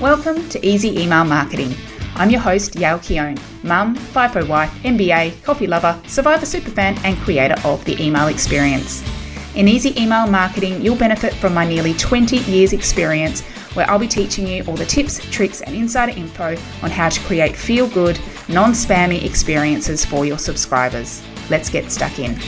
Welcome to Easy Email Marketing. I'm your host, Yael Keown, mum, FIFO wife, MBA, coffee lover, survivor superfan, and creator of the email experience. In Easy Email Marketing, you'll benefit from my nearly 20 years experience, where I'll be teaching you all the tips, tricks, and insider info on how to create feel-good, non-spammy experiences for your subscribers. Let's get stuck in.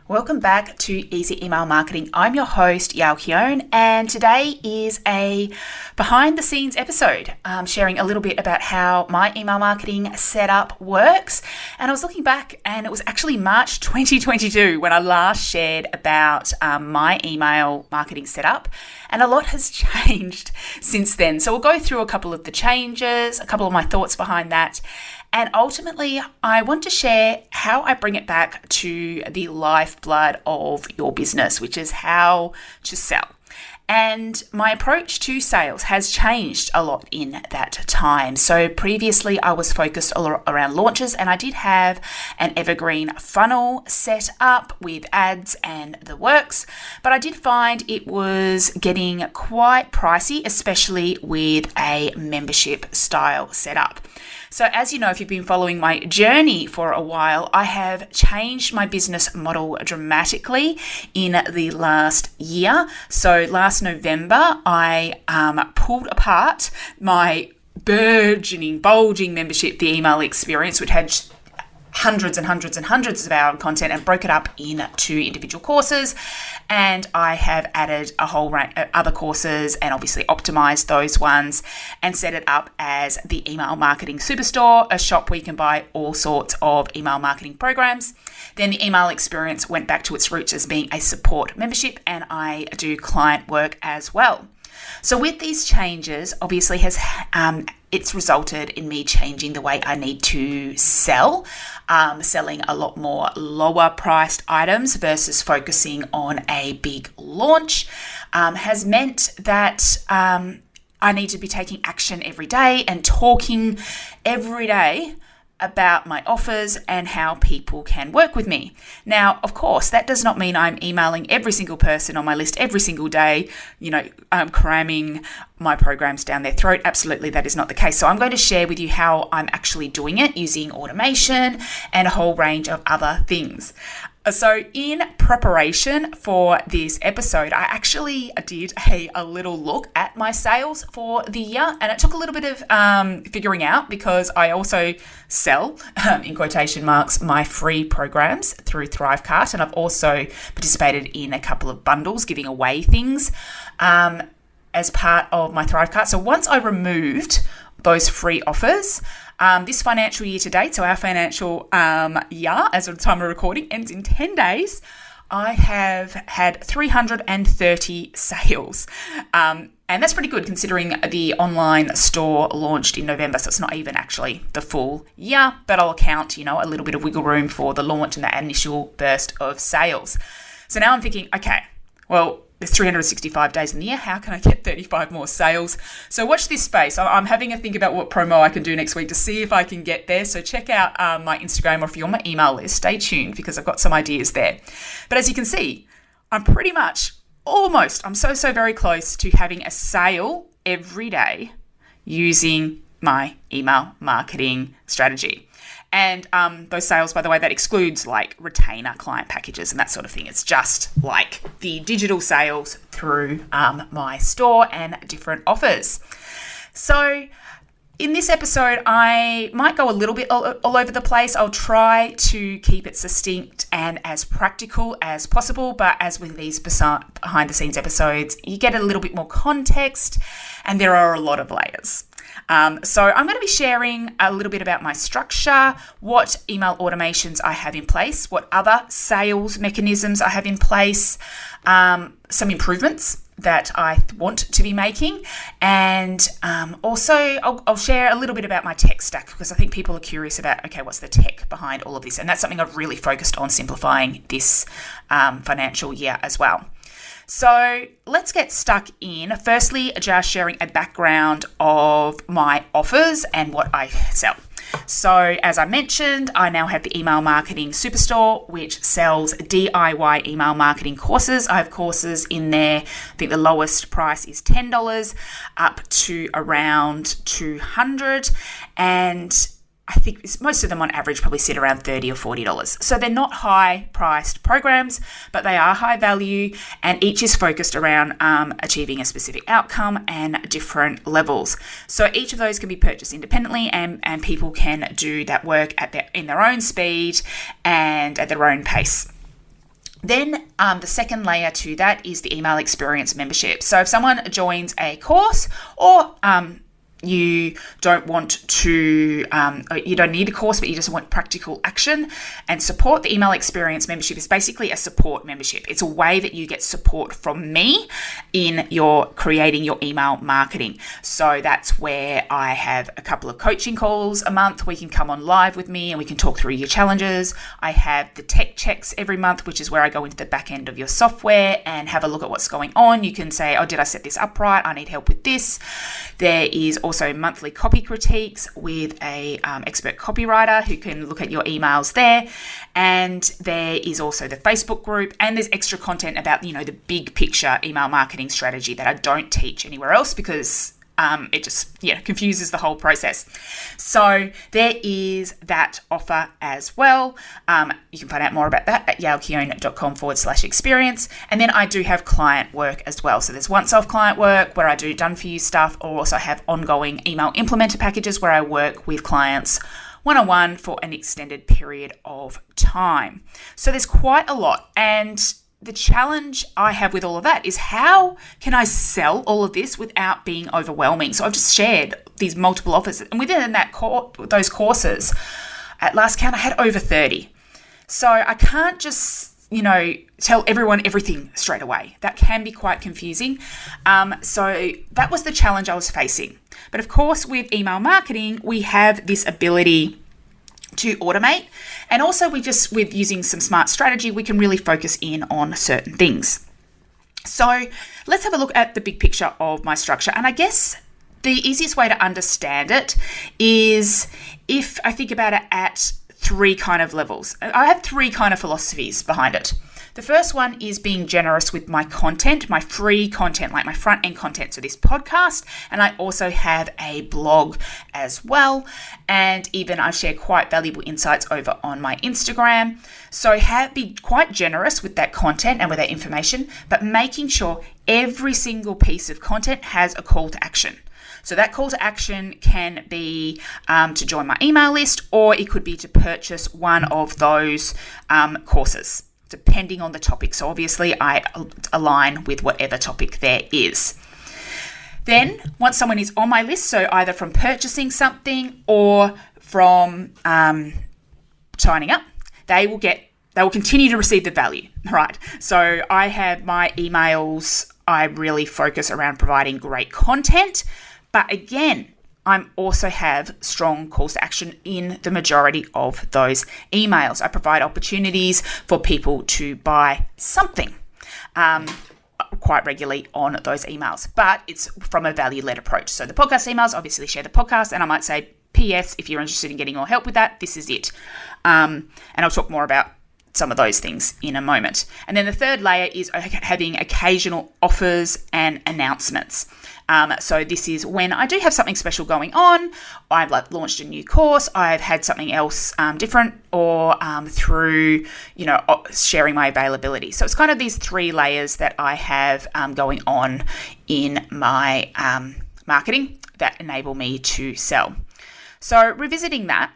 Welcome back to Easy Email Marketing. I'm your host, Yael Keown, and today is a behind-the-scenes episode, sharing a little bit about how my email marketing setup works. And I was looking back, and it was actually March 2022 when I last shared about my email marketing setup, and a lot has changed since then. So we'll go through a couple of the changes, a couple of my thoughts behind that, and ultimately, I want to share how I bring it back to the lifeblood of your business, which is how to sell. And my approach to sales has changed a lot in that time. So previously, I was focused around launches, and I did have an evergreen funnel set up with ads and the works, but I did find it was getting quite pricey, especially with a membership style setup. So as you know, if you've been following my journey for a while, I have changed my business model dramatically in the last year. So last November, I pulled apart my burgeoning, bulging membership, the email experience, which had hundreds and hundreds and hundreds of hours of content, and broke it up into individual courses. And I have added a whole range of other courses and obviously optimized those ones and set it up as the Email Marketing Superstore, a shop where you can buy all sorts of email marketing programs. Then the email experience went back to its roots as being a support membership, and I do client work as well. So with these changes, obviously it's resulted in me changing the way I need to sell, selling a lot more lower priced items versus focusing on a big launch, has meant that I need to be taking action every day and talking every day about my offers and how people can work with me. Now, of course, that does not mean I'm emailing every single person on my list every single day, cramming my programs down their throat. Absolutely, that is not the case. So I'm going to share with you how I'm actually doing it using automation and a whole range of other things. So in preparation for this episode, I actually did a little look at my sales for the year, and it took a little bit of figuring out because I also sell, in quotation marks, my free programs through Thrivecart, and I've also participated in a couple of bundles giving away things as part of my Thrivecart. So once I removed those free offers, this financial year to date, so our financial year as of the time of recording ends in 10 days, I have had 330 sales. And that's pretty good considering the online store launched in November, so it's not even actually the full year, but I'll account, a little bit of wiggle room for the launch and that initial burst of sales. So now I'm thinking, okay, well, there's 365 days in the year. How can I get 35 more sales? So watch this space. I'm having a think about what promo I can do next week to see if I can get there. So check out my Instagram, or if you're on my email list, stay tuned because I've got some ideas there. But as you can see, I'm pretty much I'm so very close to having a sale every day using my email marketing strategy. And those sales, by the way, that excludes like retainer client packages and that sort of thing. It's just like the digital sales through my store and different offers. So in this episode, I might go a little bit all over the place. I'll try to keep it succinct and as practical as possible. But as with these behind the scenes episodes, you get a little bit more context and there are a lot of layers. So I'm going to be sharing a little bit about my structure, what email automations I have in place, what other sales mechanisms I have in place, some improvements that I want to be making, and also I'll share a little bit about my tech stack because I think people are curious about, okay, what's the tech behind all of this? And that's something I've really focused on simplifying this financial year as well. So let's get stuck in. Firstly, just sharing a background of my offers and what I sell. So as I mentioned, I now have the Email Marketing Superstore, which sells DIY email marketing courses. I have courses in there. I think the lowest price is $10 up to around $200. And I think most of them on average probably sit around $30 or $40. So they're not high priced programs, but they are high value, and each is focused around achieving a specific outcome and different levels. So each of those can be purchased independently, and people can do that work in their own speed and at their own pace. Then the second layer to that is the email experience membership. So if someone joins a course, or you don't want to, you don't need a course, but you just want practical action and support, the email experience membership is basically a support membership. It's a way that you get support from me in your creating your email marketing. So that's where I have a couple of coaching calls a month. We can come on live with me and we can talk through your challenges. I have the tech checks every month, which is where I go into the back end of your software and have a look at what's going on. You can say, oh, did I set this up right? I need help with this. There is also monthly copy critiques with a expert copywriter who can look at your emails there. And there is also the Facebook group, and there's extra content about, the big picture email marketing strategy that I don't teach anywhere else because it just confuses the whole process. So there is that offer as well. You can find out more about that at yaelkeown.com/experience. And then I do have client work as well. So there's once-off client work where I do done-for-you stuff, or also have ongoing email implementer packages where I work with clients one-on-one for an extended period of time. So there's quite a lot. And the challenge I have with all of that is, how can I sell all of this without being overwhelming? So I've just shared these multiple offers, and within those courses, at last count, I had over 30. So I can't just, tell everyone everything straight away. That can be quite confusing. So that was the challenge I was facing. But of course, with email marketing, we have this ability to automate. And also with using some smart strategy, we can really focus in on certain things. So let's have a look at the big picture of my structure. And I guess the easiest way to understand it is if I think about it at three kind of levels. I have three kind of philosophies behind it. The first one is being generous with my content, my free content, like my front end content. So this podcast, and I also have a blog as well. And even I share quite valuable insights over on my Instagram. So be quite generous with that content and with that information, but making sure every single piece of content has a call to action. So that call to action can be to join my email list, or it could be to purchase one of those courses, depending on the topic. So obviously I align with whatever topic there is. Then once someone is on my list, so either from purchasing something or from signing up, they will continue to receive the value, right? So I have my emails, I really focus around providing great content, but again, I also have strong calls to action in the majority of those emails. I provide opportunities for people to buy something quite regularly on those emails, but it's from a value-led approach. So the podcast emails obviously share the podcast, and I might say, P.S. if you're interested in getting more help with that, this is it. And I'll talk more about some of those things in a moment. And then the third layer is having occasional offers and announcements. So this is when I do have something special going on. I've launched a new course. I've had something else different, or through sharing my availability. So it's kind of these three layers that I have going on in my marketing that enable me to sell. So revisiting that,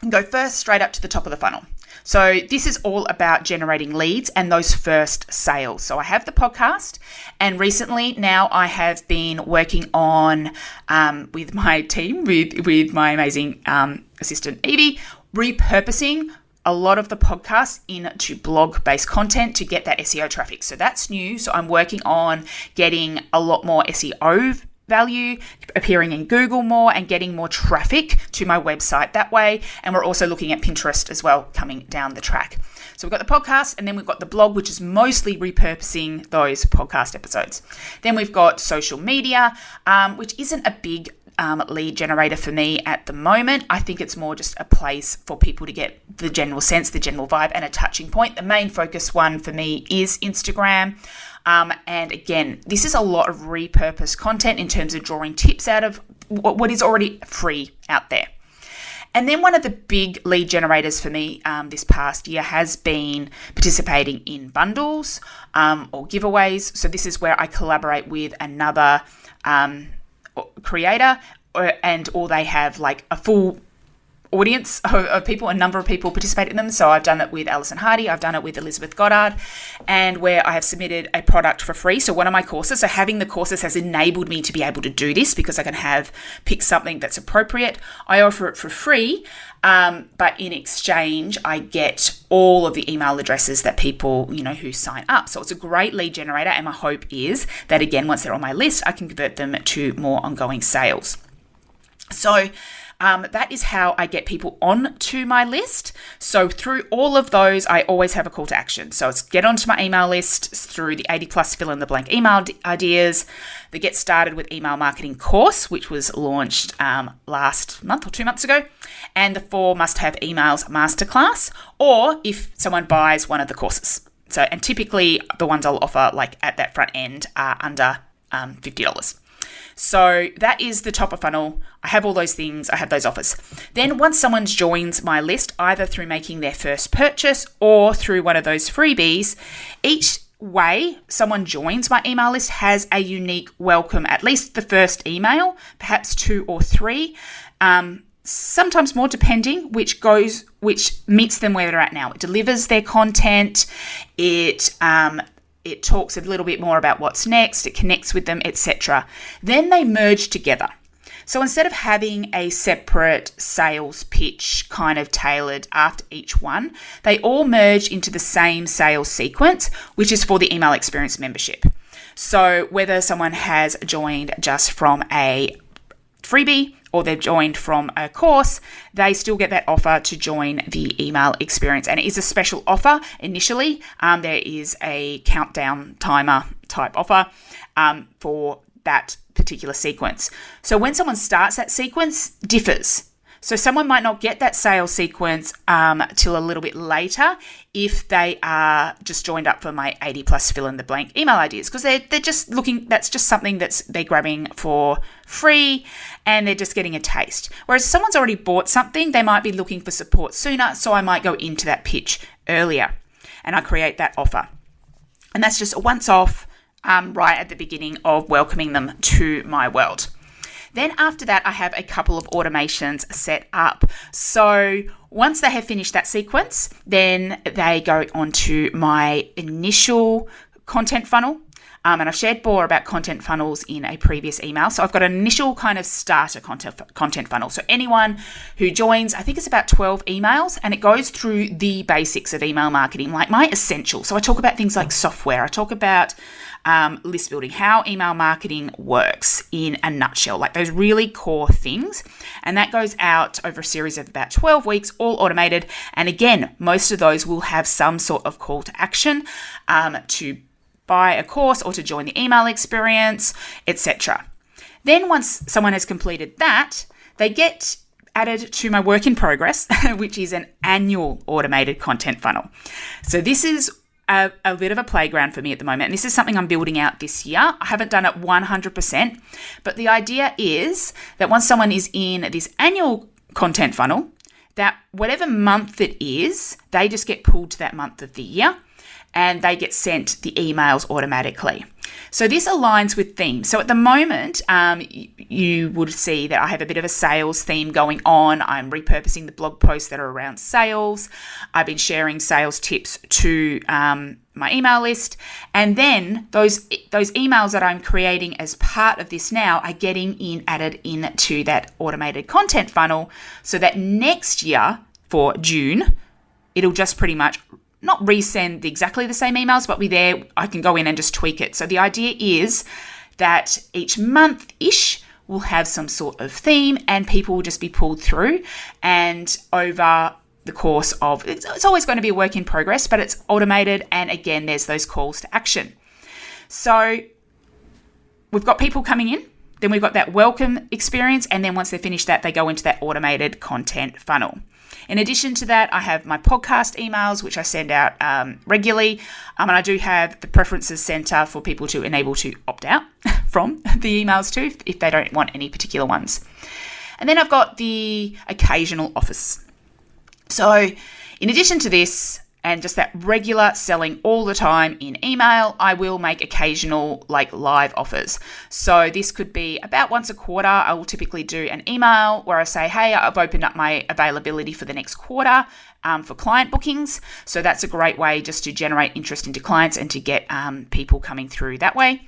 and go first straight up to the top of the funnel. So this is all about generating leads and those first sales. So I have the podcast, and recently now I have been working on with my team, with my amazing assistant Evie, repurposing a lot of the podcasts into blog-based content to get that SEO traffic. So that's new. So I'm working on getting a lot more SEO value, appearing in Google more, and getting more traffic to my website that way. And we're also looking at Pinterest as well coming down the track. So we've got the podcast, and then we've got the blog, which is mostly repurposing those podcast episodes. Then we've got social media, which isn't a big lead generator for me at the moment. I think it's more just a place for people to get the general sense, the general vibe, and a touching point. The main focus one for me is Instagram. And again, this is a lot of repurposed content in terms of drawing tips out of what is already free out there. And then one of the big lead generators for me this past year has been participating in bundles or giveaways. So this is where I collaborate with another creator or they have like a full audience of people, a number of people participate in them. So I've done it with Alison Hardy, I've done it with Elizabeth Goddard, and where I have submitted a product for free. So one of my courses, so having the courses has enabled me to be able to do this because I can pick something that's appropriate. I offer it for free, but in exchange, I get all of the email addresses that people, who sign up. So it's a great lead generator. And my hope is that, again, once they're on my list, I can convert them to more ongoing sales. So that is how I get people onto my list. So through all of those, I always have a call to action. So it's get onto my email list through the 80 plus fill in the blank email ideas, the Get Started with Email Marketing course, which was launched last month or 2 months ago, and the 4 must-have emails masterclass, or if someone buys one of the courses. So, and typically the ones I'll offer like at that front end are under $50. So that is the top of funnel. I have all those things. I have those offers. Then once someone joins my list, either through making their first purchase or through one of those freebies, each way someone joins my email list has a unique welcome, at least the first email, perhaps 2 or 3, sometimes more depending, which meets them where they're at now. It delivers their content. It talks a little bit more about what's next, it connects with them, etc. Then they merge together. So instead of having a separate sales pitch kind of tailored after each one, they all merge into the same sales sequence, which is for the email experience membership. So whether someone has joined just from a freebie or they've joined from a course, they still get that offer to join the email experience. And it is a special offer initially. There is a countdown timer type offer for that particular sequence. So when someone starts that sequence, differs. So someone might not get that sales sequence till a little bit later if they are just joined up for my 80 plus fill in the blank email ideas, because they're just looking, that's just something they're grabbing for free and they're just getting a taste. Whereas if someone's already bought something, they might be looking for support sooner. So I might go into that pitch earlier and I create that offer. And that's just a once off right at the beginning of welcoming them to my world. Then after that, I have a couple of automations set up. So once they have finished that sequence, then they go onto my initial content funnel. And I've shared more about content funnels in a previous email. So I've got an initial kind of starter content funnel. So anyone who joins, I think it's about 12 emails, and it goes through the basics of email marketing, like my essentials. So I talk about things like software. I talk about list building, how email marketing works in a nutshell, like those really core things. And that goes out over a series of about 12 weeks, all automated. And again, most of those will have some sort of call to action to buy a course or to join the email experience, etc. Then once someone has completed that, they get added to my work in progress, which is an annual automated content funnel. So this is a bit of a playground for me at the moment. And this is something I'm building out this year. I haven't done it 100%, but the idea is that once someone is in this annual content funnel, that whatever month it is, they just get pulled to that month of the year and they get sent the emails automatically. So this aligns with themes. So at the moment, you would see that I have a bit of a sales theme going on. I'm repurposing the blog posts that are around sales. I've been sharing sales tips to my email list. And then those emails that I'm creating as part of this now are getting added into that automated content funnel so that next year for June, it'll just pretty much not resend exactly the same emails, but I can go in and just tweak it. So the idea is that each month-ish will have some sort of theme and people will just be pulled through. And over the course of, it's always going to be a work in progress, but it's automated. And again, there's those calls to action. So we've got people coming in. Then we've got that welcome experience. And then once they finish that, they go into that automated content funnel. In addition to that, I have my podcast emails, which I send out regularly. And I do have the preferences center for people to enable to opt out from the emails too, if they don't want any particular ones. And then I've got the occasional offers. So in addition to this, and just that regular selling all the time in email, I will make occasional live offers. So this could be about once a quarter. I will typically do an email where I say, hey, I've opened up my availability for the next quarter for client bookings. So that's a great way just to generate interest into clients and to get people coming through that way.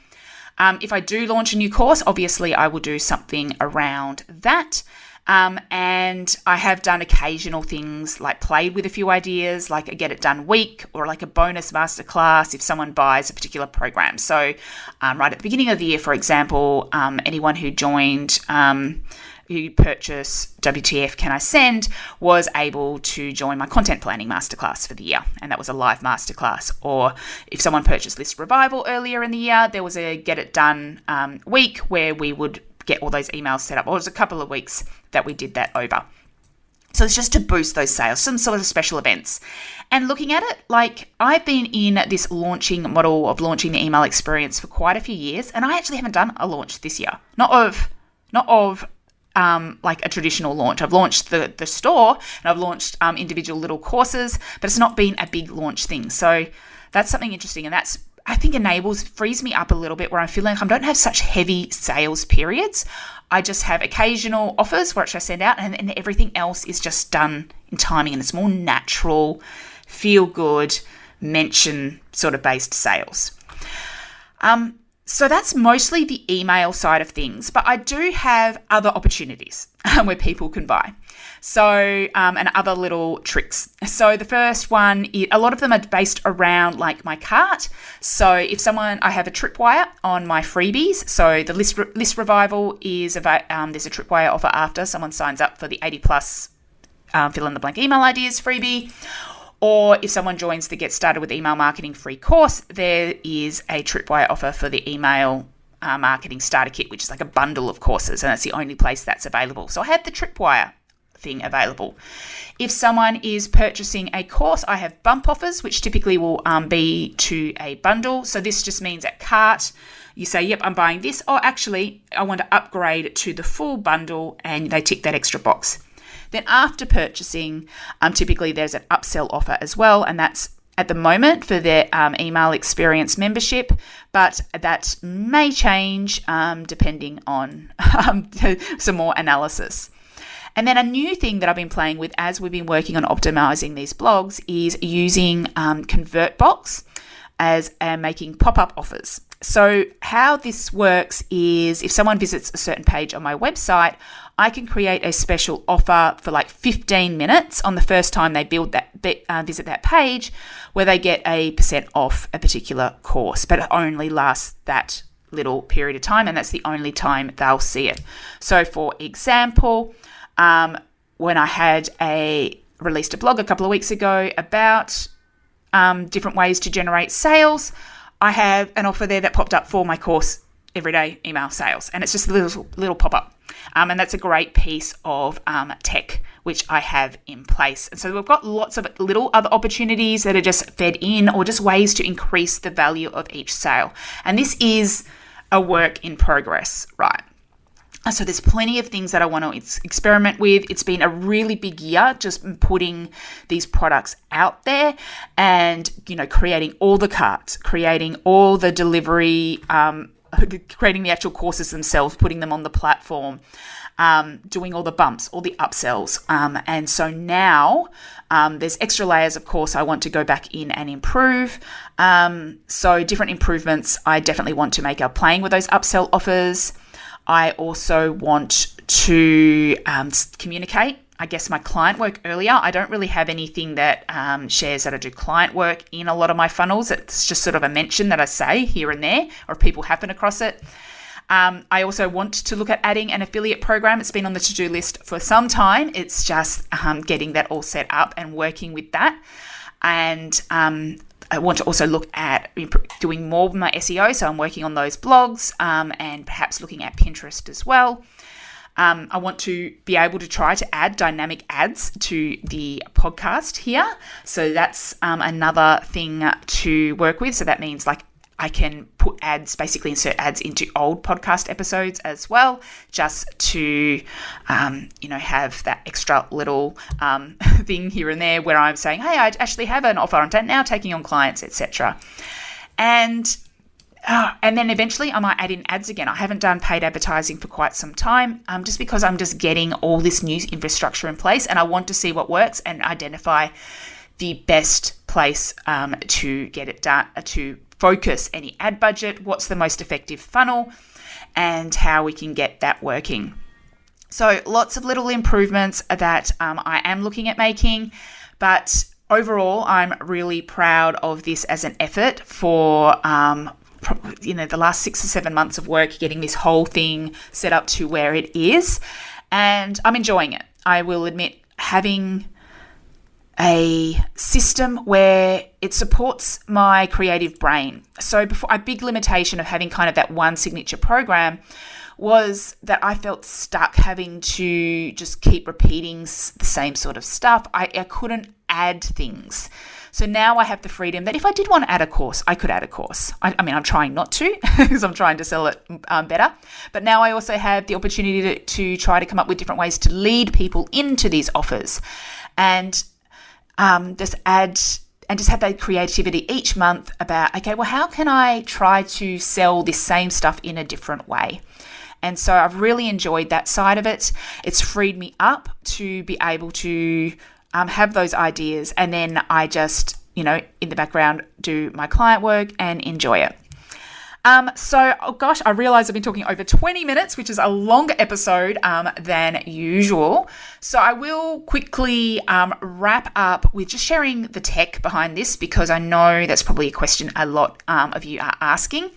If I do launch a new course, obviously I will do something around that. And I have done occasional things like played with a few ideas, like a get it done week or like a bonus masterclass if someone buys a particular program. So right at the beginning of the year, for example, anyone who joined, who purchased WTF Can I Send was able to join my content planning masterclass for the year. And that was a live masterclass. Or if someone purchased List Revival earlier in the year, there was a get it done week where we would get all those emails set up. Or it was a couple of weeks that we did that over. So it's just to boost those sales, some sort of special events. And looking at it, I've been in this launching model of launching the email experience for quite a few years, and I actually haven't done a launch this year. Not of a traditional launch. I've launched the store and I've launched individual little courses, but it's not been a big launch thing. So that's something interesting, and that's I think frees me up a little bit where I'm feeling like I don't have such heavy sales periods. I just have occasional offers which I send out, and everything else is just done in timing, and it's more natural, feel good, mention sort of based sales. So that's mostly the email side of things, but I do have other opportunities where people can buy. So, and other little tricks. So the first one, a lot of them are based around my cart. So if I have a tripwire on my freebies. So the list revival is about, there's a tripwire offer after someone signs up for the 80 plus fill in the blank email ideas freebie. Or if someone joins the Get Started with Email Marketing free course, there is a tripwire offer for the email marketing starter kit, which is like a bundle of courses, and that's the only place that's available. So I have the tripwire thing available. If someone is purchasing a course, I have bump offers, which typically will be to a bundle. So this just means at cart, you say, yep, I'm buying this. Or actually, I want to upgrade to the full bundle, and they tick that extra box. Then after purchasing, typically there's an upsell offer as well, and that's at the moment for their email experience membership, but that may change depending on some more analysis. And then a new thing that I've been playing with as we've been working on optimizing these blogs is using ConvertBox as making pop-up offers. So how this works is if someone visits a certain page on my website, I can create a special offer for 15 minutes on the first time they visit that page, where they get a % off a particular course, but it only lasts that little period of time, and that's the only time they'll see it. So for example, when I had released a blog a couple of weeks ago about different ways to generate sales, I have an offer there that popped up for my course, Everyday Email Sales, and it's just a little pop-up. And that's a great piece of tech which I have in place. And so we've got lots of little other opportunities that are just fed in, or just ways to increase the value of each sale. And this is a work in progress, right? So there's plenty of things that I want to experiment with. It's been a really big year just putting these products out there and, creating all the carts, creating all the delivery, creating the actual courses themselves, putting them on the platform, doing all the bumps, all the upsells. And so now there's extra layers, of course, I want to go back in and improve. So different improvements I definitely want to make, playing with those upsell offers. I also want to communicate, I guess, my client work earlier. I don't really have anything that shares that I do client work in a lot of my funnels. It's just sort of a mention that I say here and there, or if people happen across it. I also want to look at adding an affiliate program. It's been on the to-do list for some time. It's just getting that all set up and working with that. And I want to also look at doing more with my SEO. So I'm working on those blogs and perhaps looking at Pinterest as well. I want to be able to try to add dynamic ads to the podcast here. So that's another thing to work with. So that means like I can put ads, basically insert ads into old podcast episodes as well, just to, have that extra little thing here and there where I'm saying, hey, I actually have an offer. I'm now taking on clients, etc. And then eventually I might add in ads again. I haven't done paid advertising for quite some time, just because I'm just getting all this new infrastructure in place and I want to see what works and identify the best place to get it done, to focus any ad budget, what's the most effective funnel, and how we can get that working. So lots of little improvements that I am looking at making, but overall, I'm really proud of this as an effort for the last 6 or 7 months of work, getting this whole thing set up to where it is, and I'm enjoying it. I will admit, having a system where it supports my creative brain. So before, a big limitation of having kind of that one signature program was that I felt stuck having to just keep repeating the same sort of stuff. I couldn't add things. So now I have the freedom that if I did want to add a course, I could add a course. I'm trying not to because I'm trying to sell it better. But now I also have the opportunity to try to come up with different ways to lead people into these offers and just have that creativity each month about, okay, well, how can I try to sell this same stuff in a different way? And so I've really enjoyed that side of it. It's freed me up to be able to have those ideas. And then I just, in the background, do my client work and enjoy it. I realize I've been talking over 20 minutes, which is a longer episode than usual. So I will quickly wrap up with just sharing the tech behind this, because I know that's probably a question a lot of you are asking.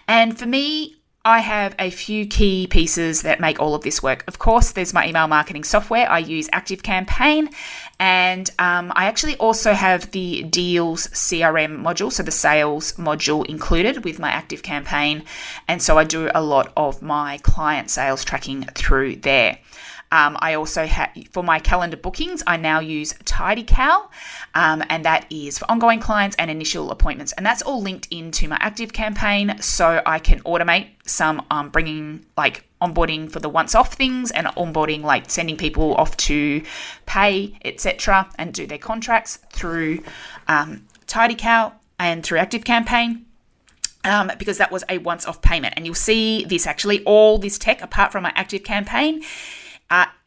And for me, I have a few key pieces that make all of this work. Of course, there's my email marketing software. I use ActiveCampaign, and I actually also have the deals CRM module, so the sales module included with my ActiveCampaign. And so I do a lot of my client sales tracking through there. I also have, for my calendar bookings, I now use TidyCal, and that is for ongoing clients and initial appointments. And that's all linked into my ActiveCampaign, so I can automate some bringing like onboarding for the once-off things and onboarding like sending people off to pay, etc., and do their contracts through TidyCal and through ActiveCampaign. Because that was a once-off payment. And you'll see this actually, all this tech, apart from my ActiveCampaign,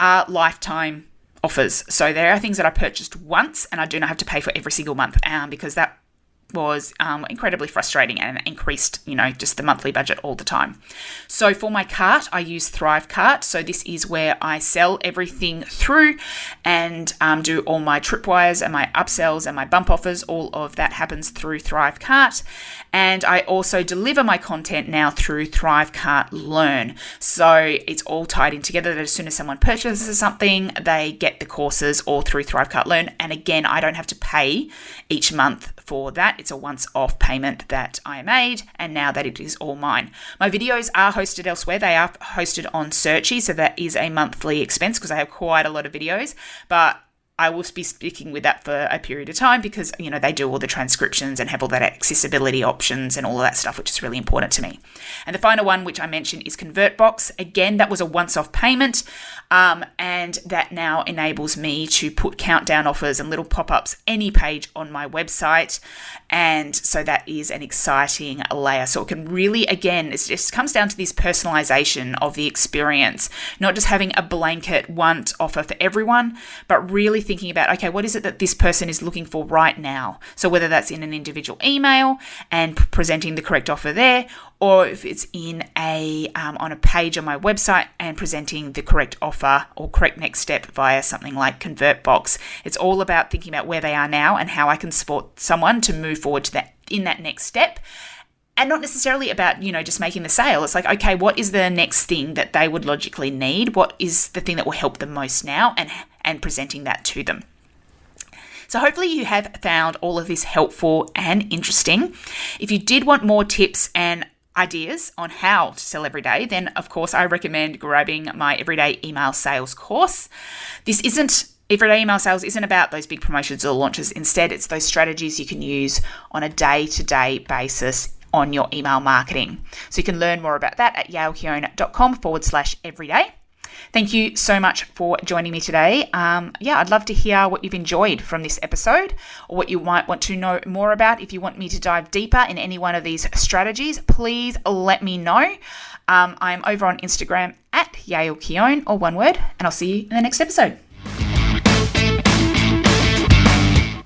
are lifetime offers. So there are things that I purchased once and I do not have to pay for every single month, because that was incredibly frustrating and increased, just the monthly budget all the time. So for my cart, I use Thrive Cart. So this is where I sell everything through and do all my tripwires and my upsells and my bump offers. All of that happens through Thrive Cart. And I also deliver my content now through Thrive Cart Learn. So it's all tied in together that as soon as someone purchases something, they get the courses all through Thrive Cart Learn. And again, I don't have to pay each month for that. It's a once-off payment that I made, and now that it is all mine. My videos are hosted elsewhere. They are hosted on Searchy, so that is a monthly expense because I have quite a lot of videos, but I will be sticking with that for a period of time because, they do all the transcriptions and have all that accessibility options and all of that stuff, which is really important to me. And the final one, which I mentioned, is ConvertBox. Again, that was a once-off payment, and that now enables me to put countdown offers and little pop-ups any page on my website. And so that is an exciting layer. So it can really, again, it just comes down to this personalization of the experience, not just having a blanket one offer for everyone, but really thinking about, okay, what is it that this person is looking for right now? So whether that's in an individual email and presenting the correct offer there, or if it's in on a page on my website and presenting the correct offer or correct next step via something like ConvertBox. It's all about thinking about where they are now and how I can support someone to move forward to that in that next step. And not necessarily about, just making the sale. It's like, okay, what is the next thing that they would logically need? What is the thing that will help them most now, and presenting that to them. So hopefully you have found all of this helpful and interesting. If you did want more tips and ideas on how to sell every day, then of course I recommend grabbing my Everyday Email Sales course. Everyday email sales isn't about those big promotions or launches. Instead, it's those strategies you can use on a day-to-day basis on your email marketing. So you can learn more about that at yaelkeown.com/everyday. Thank you so much for joining me today. I'd love to hear what you've enjoyed from this episode or what you might want to know more about. If you want me to dive deeper in any one of these strategies, please let me know. I'm over on Instagram at yaelkeown, or one word, and I'll see you in the next episode.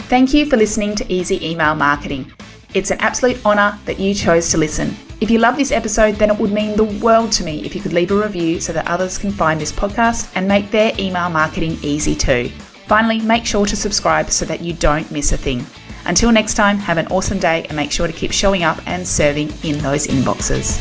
Thank you for listening to Easy Email Marketing. It's an absolute honour that you chose to listen. If you love this episode, then it would mean the world to me if you could leave a review so that others can find this podcast and make their email marketing easy too. Finally, make sure to subscribe so that you don't miss a thing. Until next time, have an awesome day and make sure to keep showing up and serving in those inboxes.